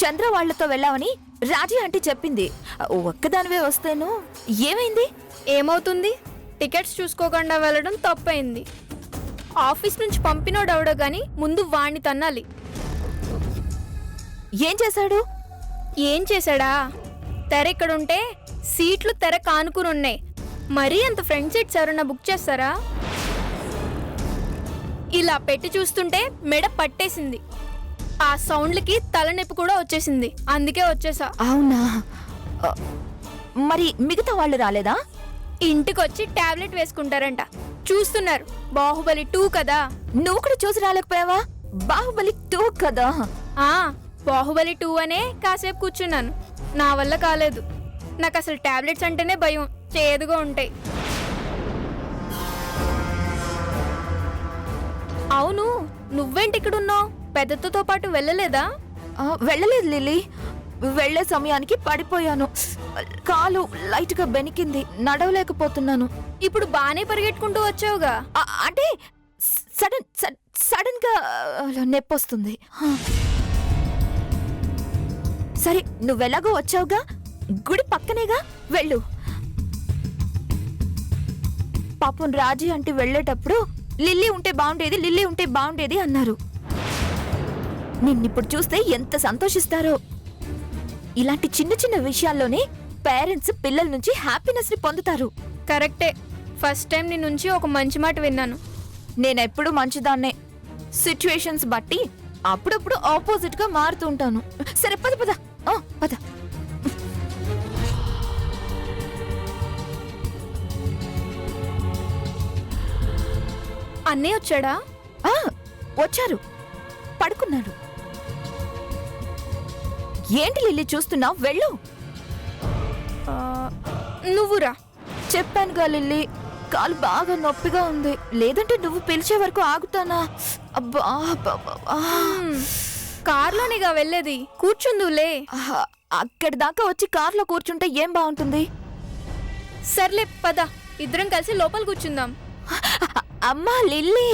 చంద్ర వాళ్లతో వెళ్ళావని రాజీ ఆంటీ చెప్పింది. ఒక్కదానివే వస్తేను ఏమైంది? ఏమవుతుంది, టికెట్స్ చూసుకోకుండా వెళ్ళడం తప్పైంది. ఆఫీస్ నుంచి పంపినోడవడో గాని ముందు వాణ్ణి తన్నాలి. ఏం చేశాడు? ఏం చేశాడా? తెర ఇక్కడుంటే సీట్లు తెర కానుకుని ఉన్నాయి. మరీ అంత ఫ్రంట్ సీట్స్ ఎవరన్నా బుక్ చేస్తారా? ఇలా పెట్టి చూస్తుంటే మెడ పట్టేసింది. ఆ సౌండ్లకి తలనొప్పి కూడా వచ్చేసింది. అందుకే వచ్చేసా. అవునా? మరి మిగతా వాళ్ళు రాలేదా? ఇంటికొచ్చి టాబ్లెట్ వేసుకుంటారంట. చూస్తున్నారు. బాహుబలి 2 కదా. నువ్వు కూడా చూసి రాలేకపోయావా? బాహుబలి 2 కదా. బాహుబలి 2 అనే కాసేపు కూర్చున్నాను. నా వల్ల కాలేదు. నాకు అసలు టాబ్లెట్స్ అంటేనే భయం. చేదుగా ఉంటాయి. అవును, నువ్వేంటి ఇక్కడున్నావు? పెద్దతో పాటు వెళ్ళలేదా? వెళ్ళలేదు లిల్లీ. వెళ్లే సమయానికి పడిపోయాను. కాలు లైట్ గా బెనికింది. నడవలేకపోతున్నాను. ఇప్పుడు బానే పరిగెట్టుకుంటూ వచ్చావుగా. అంటే సడన్ గా నొప్పొస్తుంది. సరే, నువ్వెలాగో వచ్చావుగా, గుడి పక్కనేగా, వెళ్ళు. పాపం రాజీ అంటే వెళ్ళేటప్పుడు లిల్లీ ఉంటే బాగుండేది, లిల్లీ ఉంటే బాగుండేది అన్నారు. నిన్నిప్పుడు చూస్తే ఎంత సంతోషిస్తారో. ఇలాంటి చిన్న చిన్న విషయాల్లోనే పేరెంట్స్ పిల్లల నుంచి హ్యాపీనెస్ ని పొందుతారు. కరెక్టే. ఫస్ట్ టైం నీ నుంచి ఒక మంచి మాట విన్నాను. నేనెప్పుడు మంచిదాన్నే. సిచ్యువేషన్స్ బట్టి అప్పుడప్పుడు ఆపోజిట్ గా మారుతూ ఉంటాను. సరే, పద పద పద. అన్నయ్య వచ్చాడా? వచ్చారు. పడుకున్నాడు. ఏంటి లిల్లీ చూస్తున్నావు? వెళ్ళు. నువ్వురా. చెప్పానుగా లిల్లీ, కాలు బాగా నొప్పిగా ఉంది. లేదంటే నువ్వు పిలిచే వరకు ఆగుతానా? అబ్బా, కార్లోనేగా వెళ్ళేది. కూర్చుందులే. అక్కడి దాకా వచ్చి కార్లో కూర్చుంటే ఏం బాగుంటుంది? సర్లే పద, ఇద్దరం కలిసి లోపల కూర్చుందాం. అమ్మా లిల్లీ,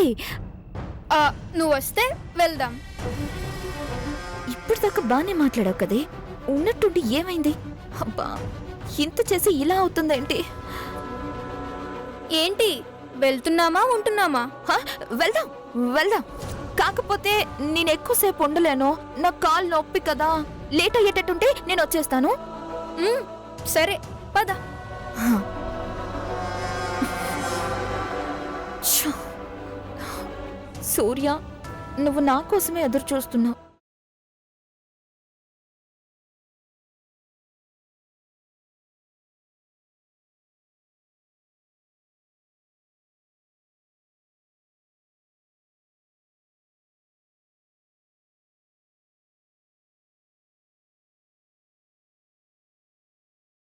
నువ్వు వస్తే వెళ్దాం. ఇప్పటిదాకా బానే మాట్లాడావు కదే, ఉన్నట్టుండి ఏమైంది? అబ్బా, ఇంత చేసి ఇలా అవుతుందేంటి? ఏంటి, వెళ్తున్నామా ఉంటున్నామా? వెళ్దాం వెళ్దాం. కాకపోతే నేను ఎక్కువసేపు ఉండలేను. నా కాలు నొప్పి కదా. లేట్ అయ్యేటట్టుంటే నేను వచ్చేస్తాను. సరే పద. సూర్య, నువ్వు నా కోసమే ఎదురు చూస్తున్నావు.